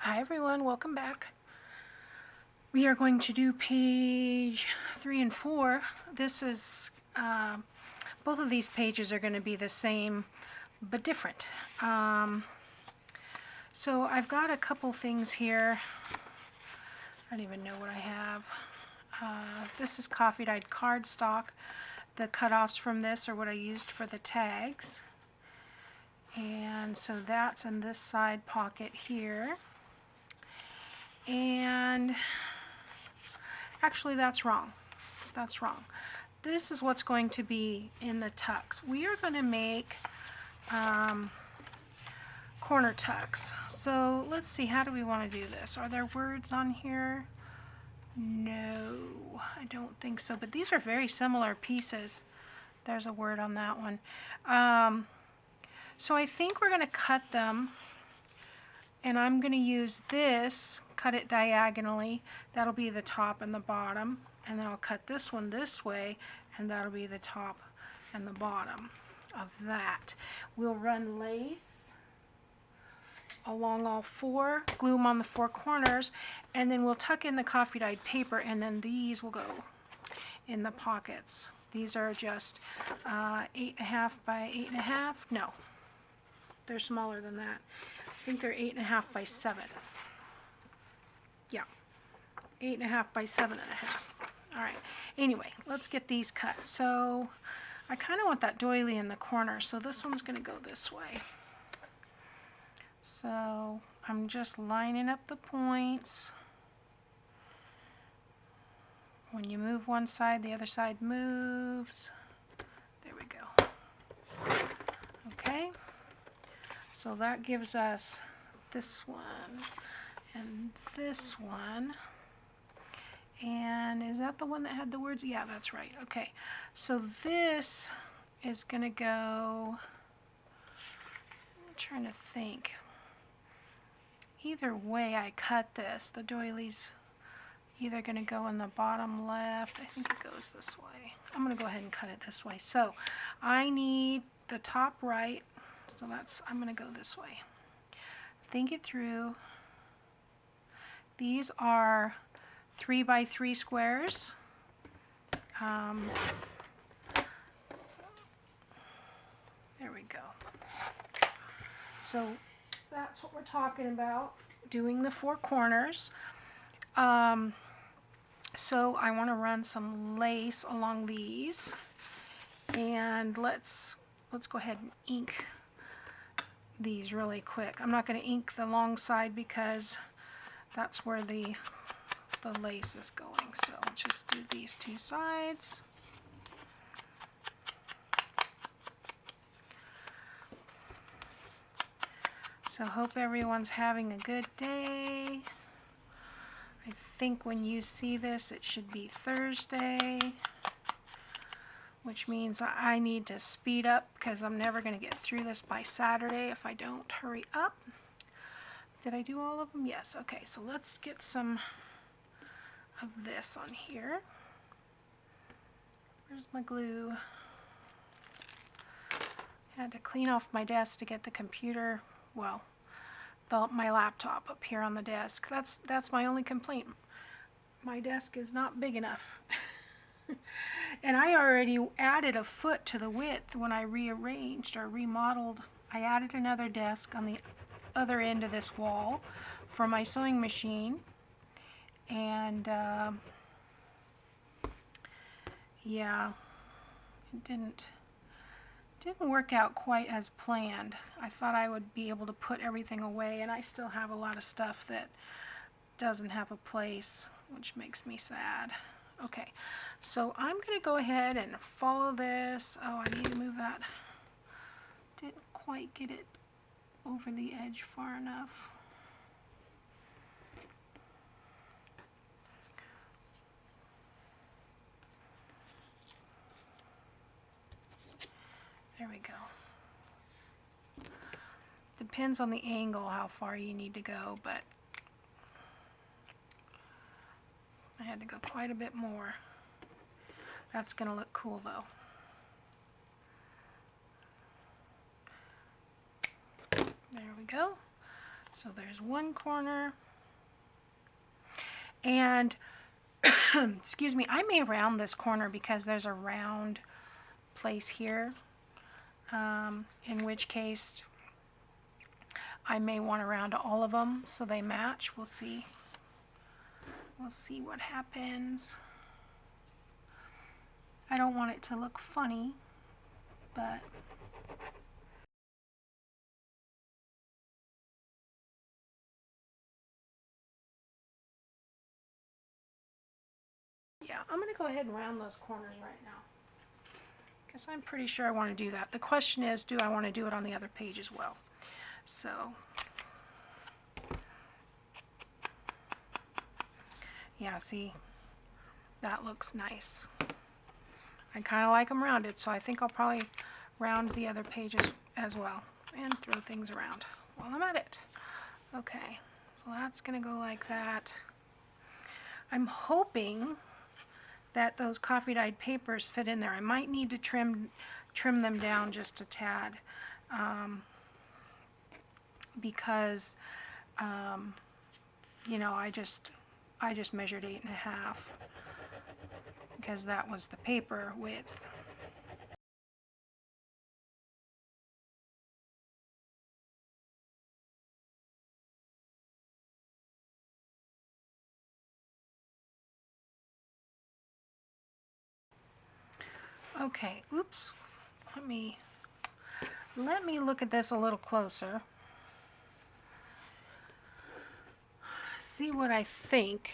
Hi everyone, welcome back. We are going to do page 3 and 4. This is, both of these pages are going to be the same but different. So I've got a couple things here. I don't even know what I have. This is coffee dyed cardstock. The cutoffs from this are what I used for the tags. And so that's in this side pocket here. And actually that's wrong. That's wrong. This is what's going to be in the tucks. We are going to make corner tucks. So let's see, how do we want to do this? Are there words on here? No, I don't think so, but these are very similar pieces. There's a word on that one. So I think we're going to cut them, and I'm going to use this, cut it diagonally. That'll be the top and the bottom, and then I'll cut this one this way, and that'll be the top and the bottom of that. We'll run lace along all four, glue them on the four corners, and then we'll tuck in the coffee dyed paper, and then these will go in the pockets. These are just 8.5 by 8.5. No, they're smaller than that. I think they're 8.5 by 7. Yeah, 8.5 by 7.5. All right. Anyway, let's get these cut. So I kind of want that doily in the corner, so this one's going to go this way. So I'm just lining up the points. When you move one side, the other side moves. There we go. Okay. So that gives us this one and this one. And is that the one that had the words? Yeah, that's right. Okay. So this is going to go, I'm trying to think. Either way I cut this, the doily's either going to go in the bottom left. I think it goes this way. I'm going to go ahead and cut it this way. So I need the top right. So I'm going to go this way. Think it through. These are 3 by 3 squares. There we go. So that's what we're talking about, doing the four corners. So I want to run some lace along these, and let's go ahead and ink these really quick. I'm not going to ink the long side because that's where the lace is going. So I'll just do these two sides. So hope everyone's having a good day. I think when you see this, it should be Thursday, which means I need to speed up because I'm never going to get through this by Saturday if I don't hurry up. Did I do all of them? Yes. Okay, so let's get some of this on here. Where's my glue? Had to clean off my desk to get the computer, well, my laptop up here on the desk. That's my only complaint. My desk is not big enough. And I already added a foot to the width when I rearranged or remodeled. I added another desk on the other end of this wall for my sewing machine. And yeah, it didn't work out quite as planned. I thought I would be able to put everything away, and I still have a lot of stuff that doesn't have a place, which makes me sad. Okay, so I'm going to go ahead and follow this. Oh, I need to move that. Didn't quite get it over the edge far enough. There we go. Depends on the angle how far you need to go, but I had to go quite a bit more. That's going to look cool though. There we go. So there's one corner. And excuse me, I may round this corner because there's a round place here, in which case I may want to round all of them so they match. We'll see. We'll see what happens. I don't want it to look funny, but yeah, I'm going to go ahead and round those corners right now, because I'm pretty sure I want to do that. The question is, do I want to do it on the other page as well? So yeah, see, that looks nice. I kind of like them rounded, so I think I'll probably round the other pages as well and throw things around while I'm at it. Okay, so that's going to go like that. I'm hoping that those coffee dyed papers fit in there. I might need to trim them down just a tad, because you know, I just measured 8.5 because that was the paper width. Okay, oops. Let me look at this a little closer. See what I think.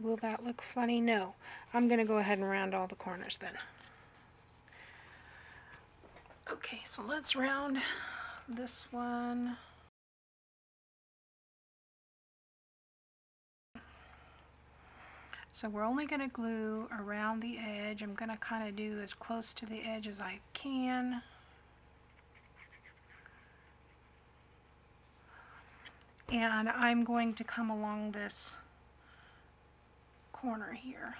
Will that look funny? No. I'm going to go ahead and round all the corners then. Okay, so let's round this one. So we're only going to glue around the edge. I'm going to kind of do as close to the edge as I can. And I'm going to come along this corner here.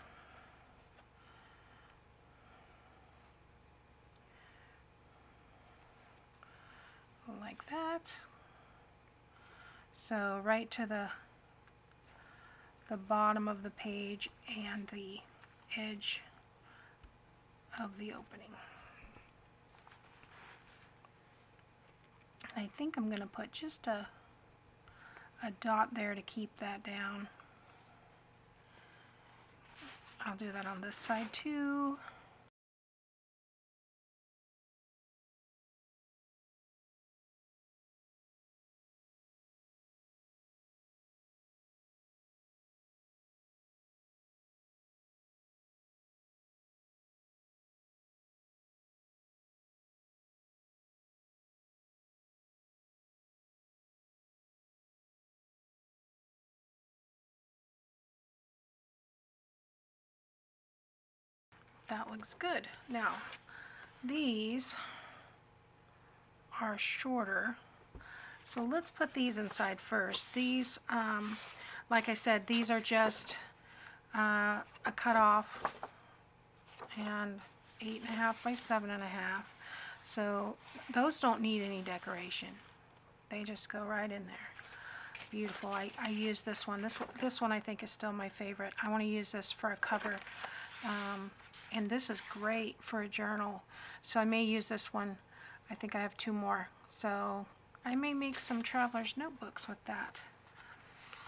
Like that. So right to the bottom of the page and the edge of the opening. And I think I'm going to put just a dot there to keep that down. I'll do that on this side too. That looks good. Now, these are shorter, so let's put these inside first. These, like I said, these are just a cutoff and 8.5 by 7.5. So those don't need any decoration. They just go right in there. Beautiful. I use this one. This one I think is still my favorite. I want to use this for a cover. And this is great for a journal. So I may use this one. I think I have 2 more. So I may make some traveler's notebooks with that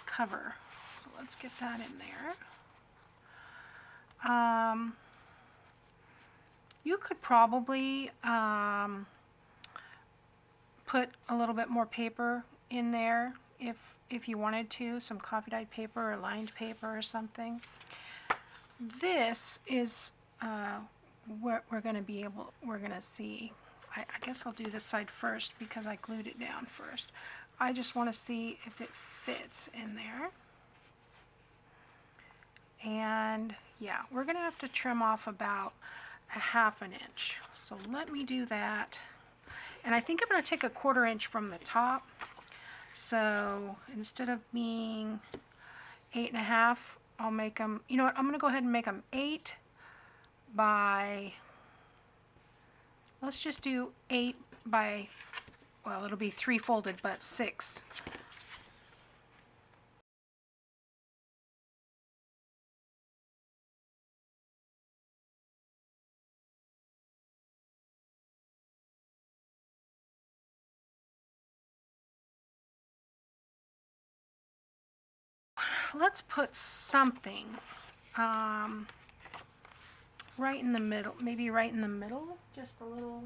cover. So let's get that in there. You could probably put a little bit more paper in there if you wanted to, some coffee dyed paper or lined paper or something. This is what we're going to see. I guess I'll do this side first because I glued it down first. I just want to see if it fits in there. And yeah, we're going to have to trim off about 1/2 inch. So let me do that. And I think I'm going to take 1/4 inch from the top. So instead of being 8.5, I'll make them, you know what, I'm going to go ahead and make them 8 by let's just do 8 by, well, it'll be 3 folded, but 6. Let's put something right in the middle, maybe right in the middle, just a little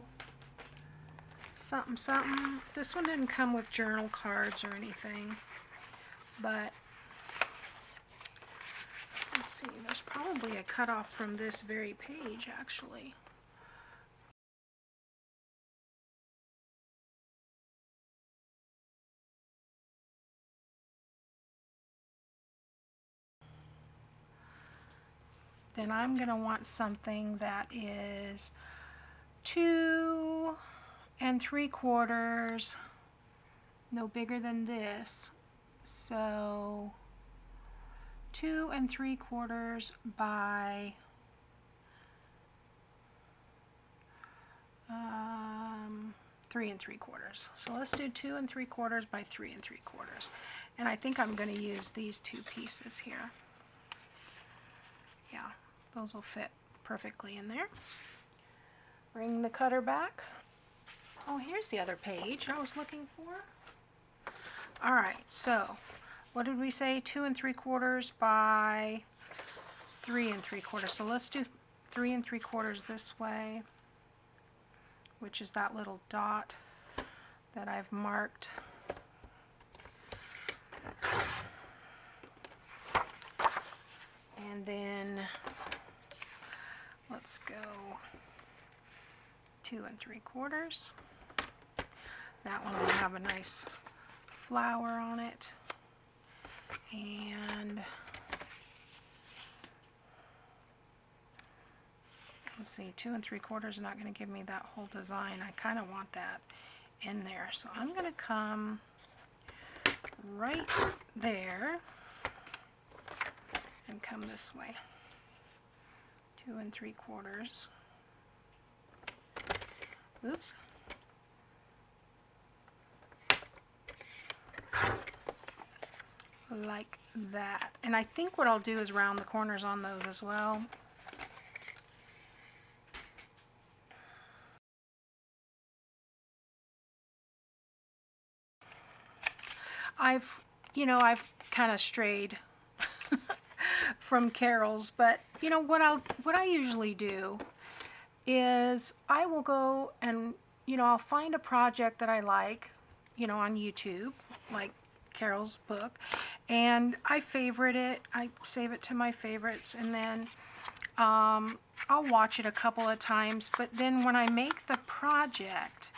something, something. This one didn't come with journal cards or anything, but let's see, there's probably a cutoff from this very page, actually. Then I'm going to want something that is 2 3/4, no bigger than this. So 2 3/4 by 3 3/4. So let's do 2 3/4 by 3 3/4. And I think I'm going to use these 2 pieces here. Yeah, those will fit perfectly in there. Bring the cutter back. Oh, here's the other page I was looking for. All right, so what did we say? 2 3/4 by 3 3/4. So let's do 3 3/4 this way, which is that little dot that I've marked. And then let's go 2 3/4. That one will have a nice flower on it. And let's see, 2 3/4 is not going to give me that whole design. I kind of want that in there. So I'm going to come right there and come this way. 2 3/4. Oops. Like that. And I think what I'll do is round the corners on those as well. I've kind of strayed from Carol's, but what I usually do is I will go and I'll find a project that I like, on YouTube, like Carol's book, and I favorite it. I save it to my favorites, and then I'll watch it a couple of times, but then when I make the project,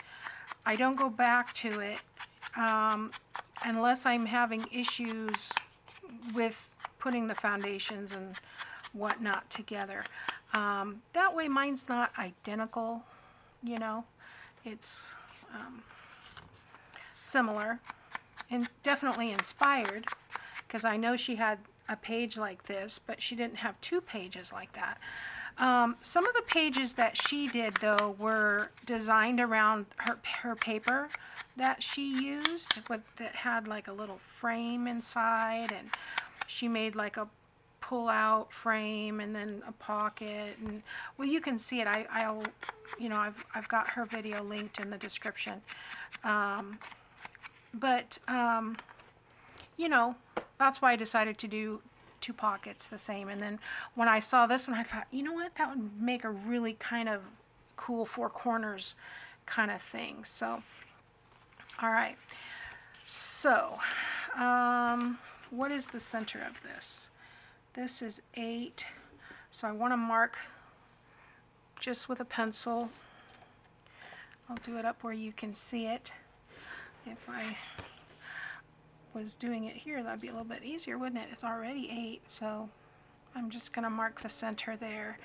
I don't go back to it unless I'm having issues with putting the foundations and whatnot together. That way mine's not identical, it's similar and definitely inspired, because I know she had a page like this, but she didn't have 2 pages like that. Some of the pages that she did, though, were designed around her paper that she used, that had like a little frame inside, and she made like a pull-out frame and then a pocket, and well, you can see it. I've got her video linked in the description. That's why I decided to do 2 pockets the same. And then when I saw this one, I thought, that would make a really kind of cool 4 corners kind of thing. So, all right. So, what is the center of this? This is 8. So I want to mark just with a pencil. I'll do it up where you can see it. If I was doing it here, that'd be a little bit easier, wouldn't it? It's already 8, so I'm just going to mark the center there,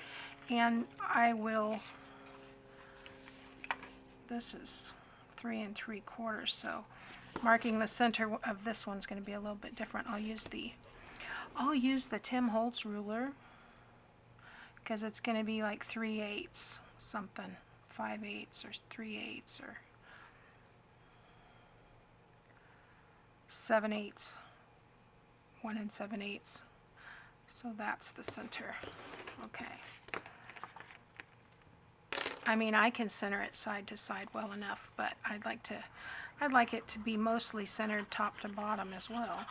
and I will, this is 3 3/4, so marking the center of this one's going to be a little bit different. I'll use the Tim Holtz ruler, because it's going to be like 3/8 something, 5/8 or 3/8 or 7/8, 1 7/8. So that's the center. Okay. I mean, I can center it side to side well enough, but I'd like it to be mostly centered top to bottom as well.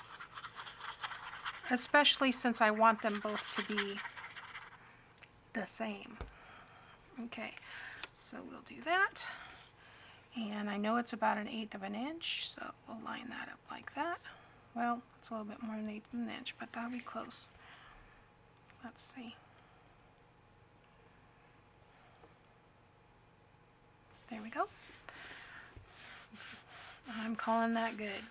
Especially since I want them both to be the same. Okay, so we'll do that. And I know it's about 1/8 of an inch, so we'll line that up like that. Well, it's a little bit more than 1/8 of an inch, but that'll be close. Let's see. There we go. I'm calling that good.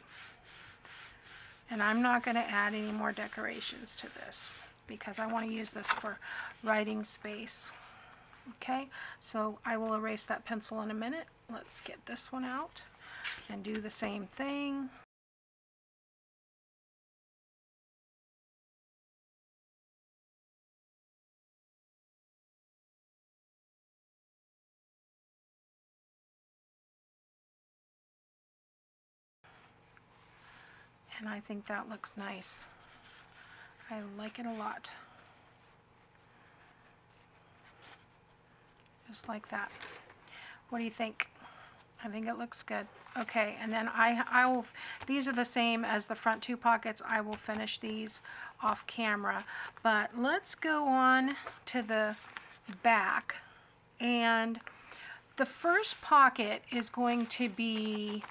And I'm not going to add any more decorations to this because I want to use this for writing space. Okay, so I will erase that pencil in a minute. Let's get this one out and do the same thing. And I think that looks nice. I like it a lot. Just like that. What do you think? I think it looks good. Okay, and then I will, these are the same as the front two pockets. I will finish these off camera. But let's go on to the back. And the first pocket is going to be,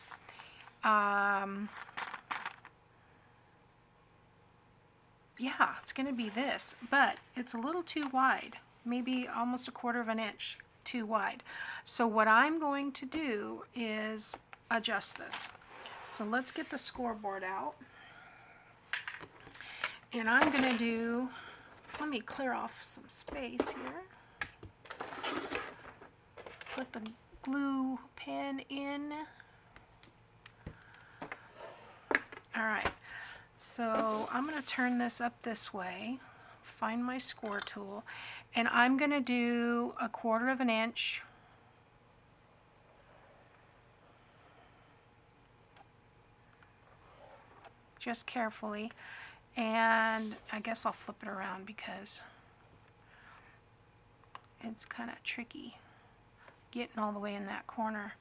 yeah, it's going to be this, but it's a little too wide, maybe almost 1/4 of an inch too wide. So what I'm going to do is adjust this. So let's get the scoreboard out. And I'm going to do, let me clear off some space here. Put the glue pen in. All right. So I'm going to turn this up this way, find my score tool, and I'm going to do 1/4 of an inch. Just carefully, and I guess I'll flip it around because it's kind of tricky getting all the way in that corner,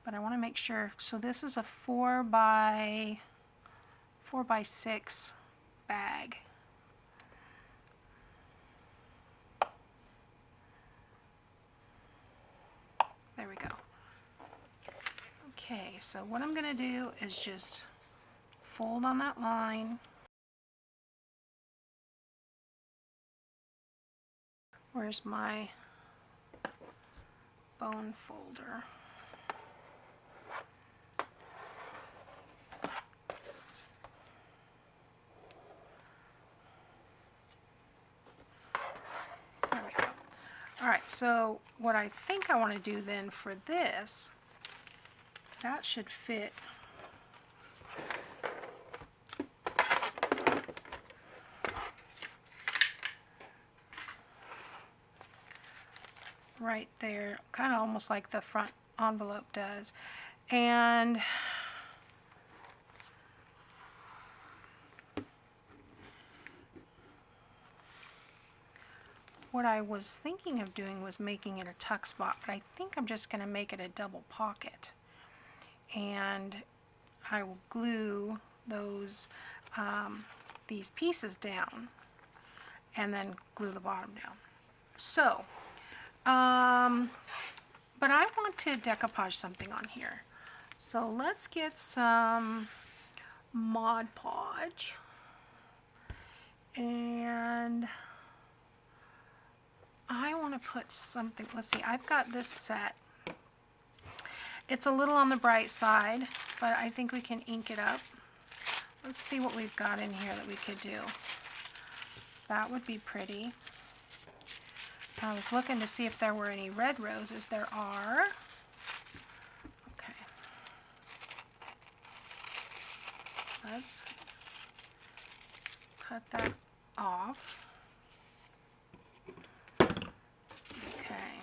but I want to make sure. So this is a 4 by 6 bag. There we go. Okay, so what I'm going to do is just fold on that line. Where's my bone folder? All right, so what I think I want to do then for this, that should fit right there, kind of almost like the front envelope does. And what I was thinking of doing was making it a tuck spot, but I think I'm just going to make it a double pocket. And I will glue those, these pieces down and then glue the bottom down. So, but I want to decoupage something on here. So let's get some Mod Podge. And I want to put something, let's see, I've got this set. It's a little on the bright side, but I think we can ink it up. Let's see what we've got in here that we could do. That would be pretty. I was looking to see if there were any red roses. There are. Okay. Let's cut that off. Okay.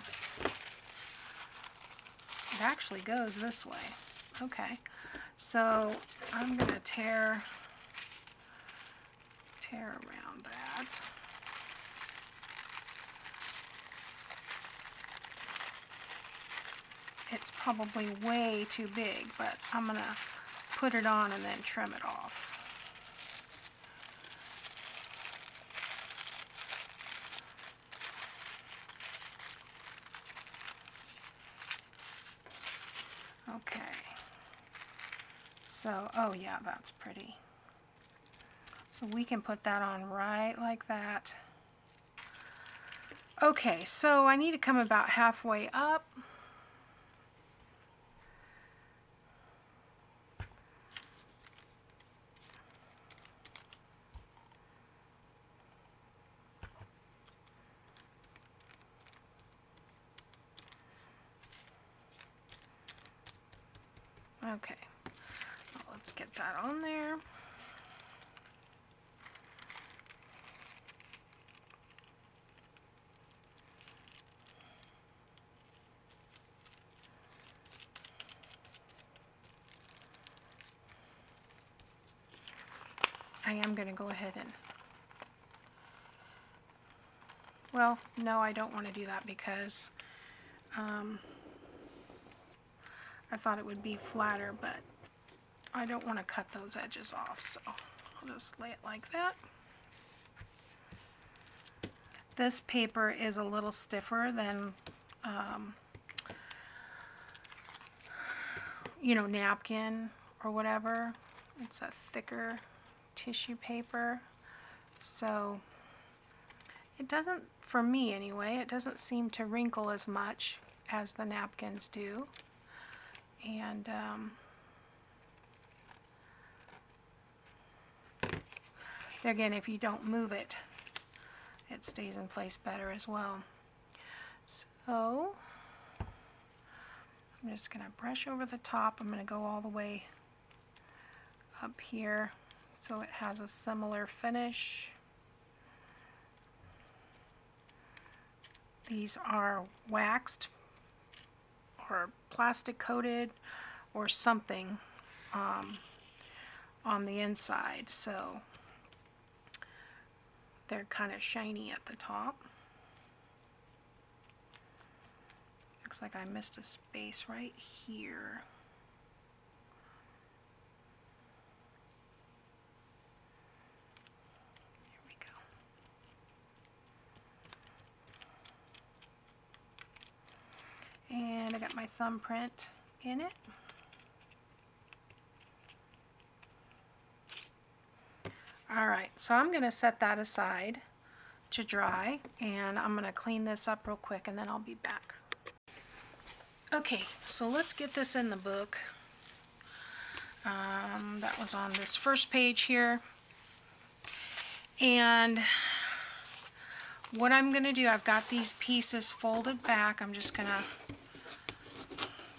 actually goes this way. Okay, so I'm going to tear around that. It's probably way too big, but I'm going to put it on and then trim it off. Okay. So, oh yeah, that's pretty. So we can put that on right like that. Okay, so I need to come about halfway up. Okay, well, let's get that on there. I am going to go ahead and, well, no, I don't want to do that because I thought it would be flatter, but I don't want to cut those edges off, so I'll just lay it like that. This paper is a little stiffer than, you know, napkin or whatever. It's a thicker tissue paper, so it doesn't, for me anyway, it doesn't seem to wrinkle as much as the napkins do. And again, if you don't move it, it stays in place better as well. So I'm just going to brush over the top. I'm going to go all the way up here so it has a similar finish. These are waxed or plastic coated or something on the inside, so they're kind of shiny at the top. Looks like I missed a space right here. There we go. And I got my thumbprint in it. Alright, so I'm going to set that aside to dry, and I'm going to clean this up real quick and then I'll be back. Okay, so let's get this in the book. That was on this first page here. And what I'm going to do, I've got these pieces folded back. I'm just going to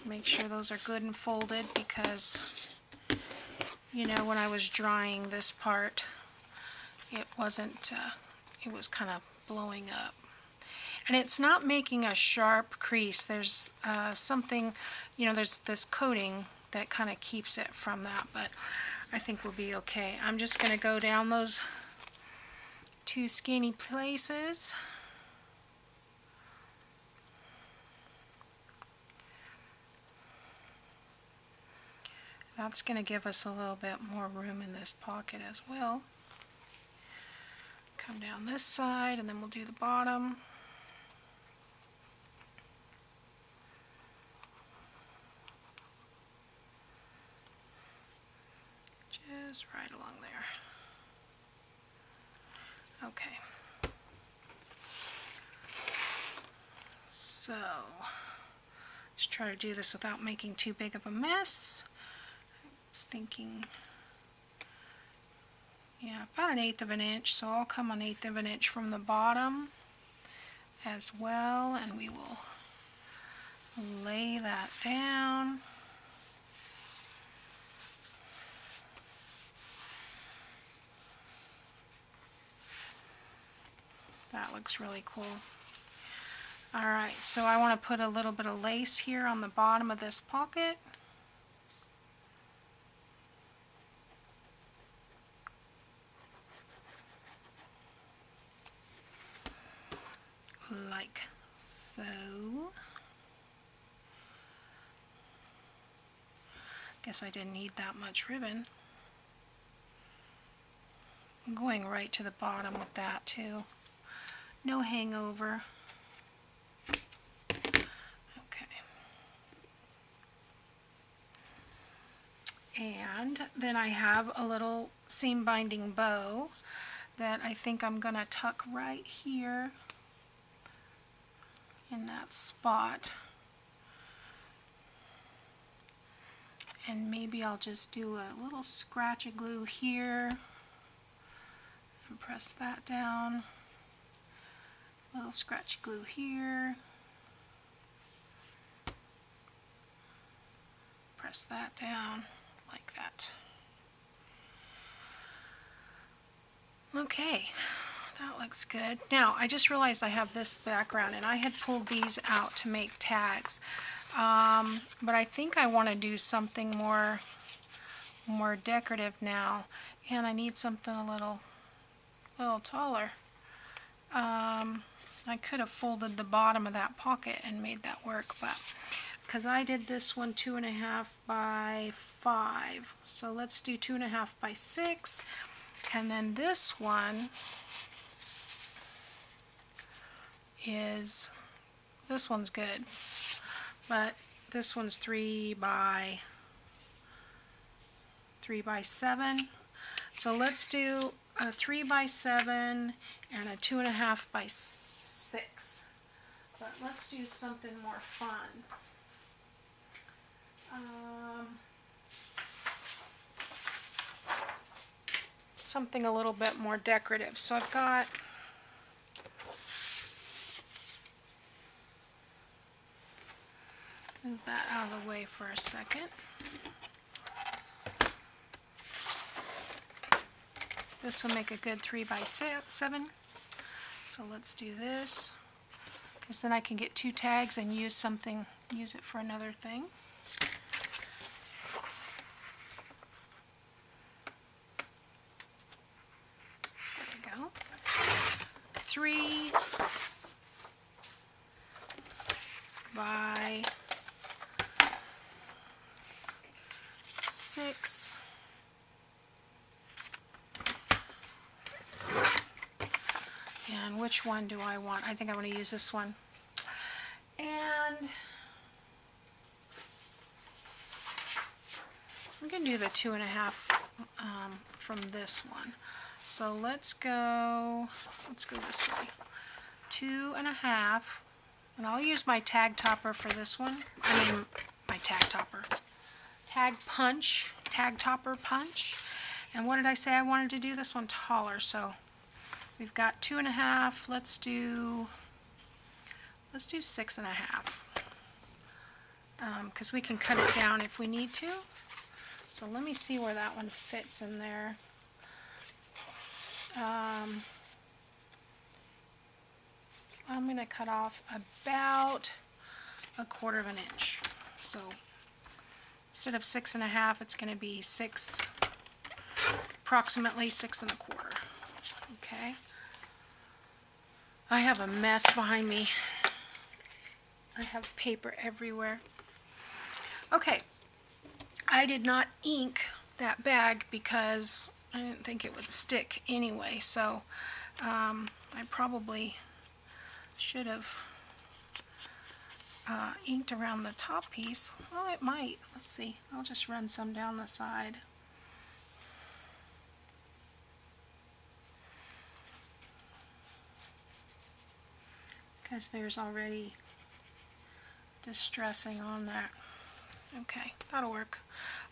make sure those are good and folded because, you know, when I was drying this part, it wasn't, it was kind of blowing up. And it's not making a sharp crease. There's something, you know, there's this coating that kind of keeps it from that, but I think we'll be okay. I'm just going to go down those two skinny places. That's going to give us a little bit more room in this pocket as well. Come down this side and then we'll do the bottom. Just right along there. Okay. So, just try to do this without making too big of a mess. I was thinking, yeah, about 1/8 of an inch, so I'll come 1/8 of an inch from the bottom as well, and we will lay that down. That looks really cool. Alright, so I want to put a little bit of lace here on the bottom of this pocket. Like so. Guess I didn't need that much ribbon. I'm going right to the bottom with that too. No hangover. Okay. And then I have a little seam binding bow that I think I'm going to tuck right here in that spot. And maybe I'll just do a little scratch of glue here and press that down. Little scratch glue here. Press that down like that. Okay, that looks good. Now, I just realized I have this background and I had pulled these out to make tags. But I think I want to do something more decorative now, and I need something a little taller. I could have folded the bottom of that pocket and made that work, but because I did this one 2.5 by 5, so let's do 2.5 by 6, and then this one is, this one's good, but this one's 3 by 7. So let's do a 3 by 7 and a 2.5 by 6. But let's do something more fun. Something a little bit more decorative. So I've got move that out of the way for a second. This will make a good 3 by 7. So let's do this, because then I can get 2 tags and use it for another thing. There we go. 3 by 6. And which one do I want? I think I want to use this one. And I'm going to do the 2.5 from this one. So let's go this way. 2.5, and I'll use my tag topper for this one. I mean, my tag topper. Tag topper punch. And what did I say I wanted to do? This one taller, so we've got 2.5. Let's do 6.5. Because we can cut it down if we need to. So let me see where that one fits in there. I'm going to cut off about 1/4 inch. So instead of 6.5, it's going to be 6, approximately 6 1/4. Okay. I have a mess behind me. I have paper everywhere. Okay. I did not ink that bag because I didn't think it would stick anyway, so I probably should have inked around the top piece. Well, it might. Let's see. I'll just run some down the side. Because there's already distressing on that. Okay, that'll work.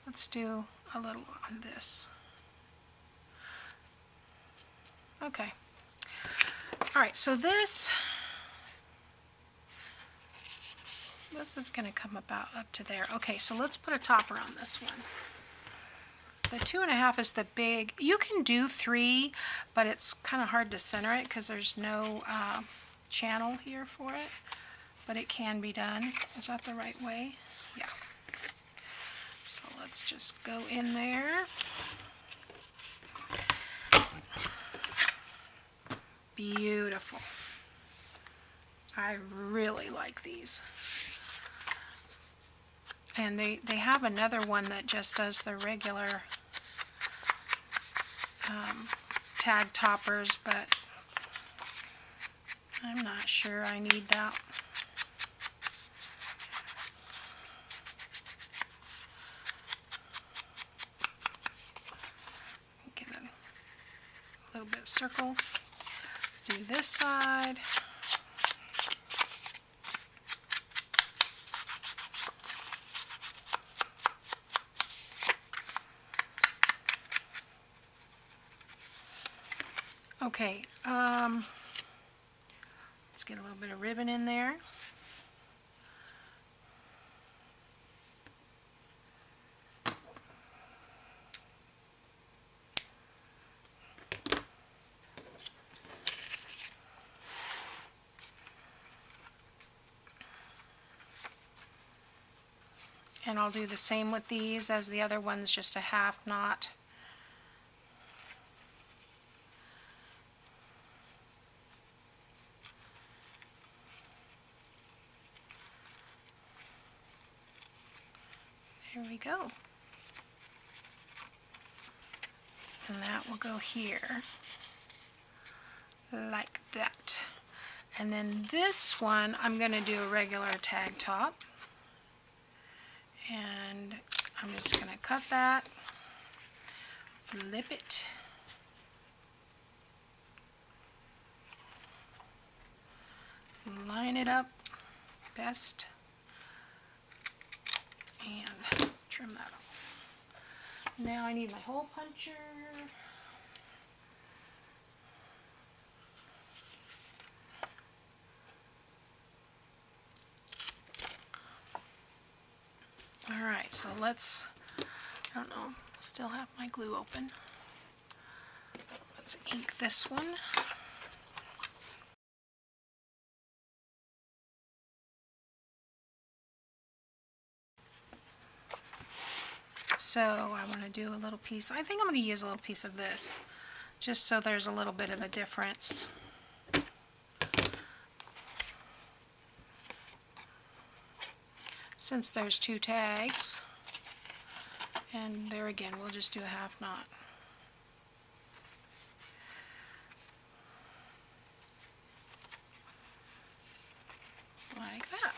Let's do a little on this. Okay. Alright, so this is going to come about up to there. Okay, so let's put a topper on this one. The 2.5 is the big. You can do 3, but it's kind of hard to center it because there's no channel here for it. but it can be done. Is that the right way? Yeah. So let's just go in there. Beautiful. I really like these. And they have another one that just does the regular tag toppers, but I'm not sure I need that. Get a little bit of circle. Let's do this side. Okay, let's get a little bit of ribbon in there. And I'll do the same with these as the other ones, just a half knot. There we go. And that will go here, like that. And then this one, I'm going to do a regular tag top. And I'm just going to cut that, flip it, line it up best, and trim that off. Now I need my hole puncher. Alright, so let's, I don't know, still have my glue open. Let's ink this one. So I want to do a little piece. I think I'm going to use a little piece of this, just so there's a little bit of a difference. Since there's two tags, and there again, we'll just do a half knot. Like that.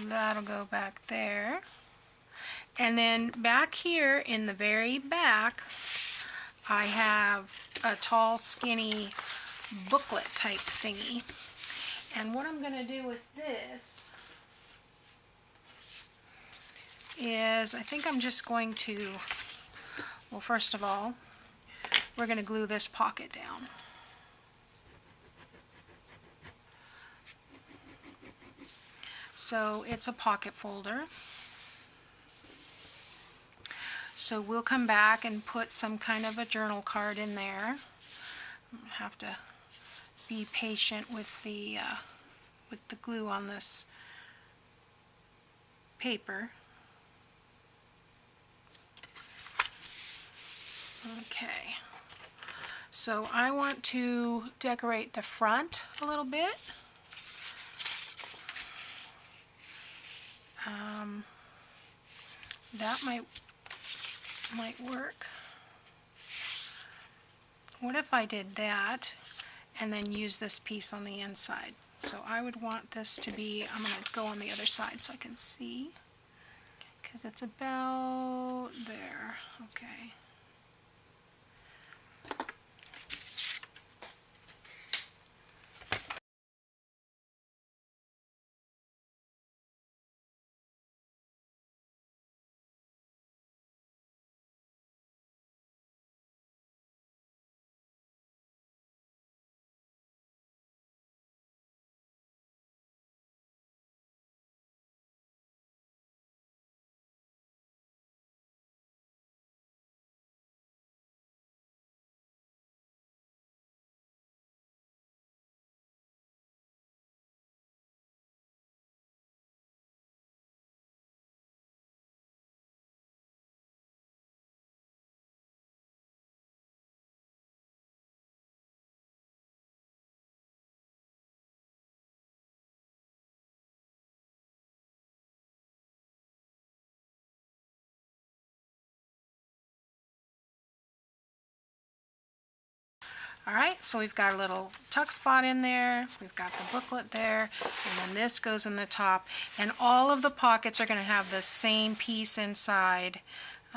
That'll go back there. And then back here in the very back, I have a tall, skinny booklet type thingy. And what I'm going to do with this is, I think I'm just going to, well, first of all, we're going to glue this pocket down. So it's a pocket folder. So we'll come back and put some kind of a journal card in there. I have to be patient with the glue on this paper. Okay, so I want to decorate the front a little bit. That might work. What if I did that and then use this piece on the inside? So I would want this to be, I'm going to go on the other side so I can see, because it's about there. Okay. All right, so we've got a little tuck spot in there, we've got the booklet there, and then this goes in the top, and all of the pockets are going to have the same piece inside,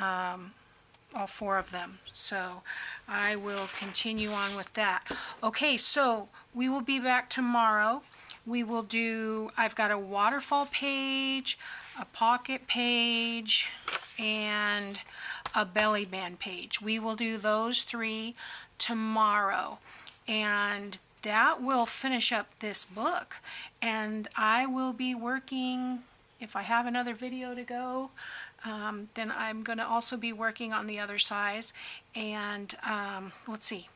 all 4 of them. So I will continue on with that. Okay, so we will be back tomorrow. We will do, I've got a waterfall page, a pocket page, and a belly band page. We will do those 3 tomorrow, and that will finish up this book. And I will be working, if I have another video to go, then I'm going to also be working on the other size. And let's see,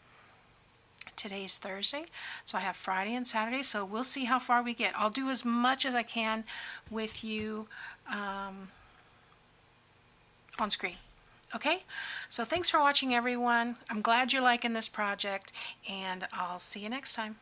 today's Thursday, so I have Friday and Saturday, so we'll see how far we get. I'll do as much as I can with you on screen. Okay, so thanks for watching, everyone. I'm glad you're liking this project, and I'll see you next time.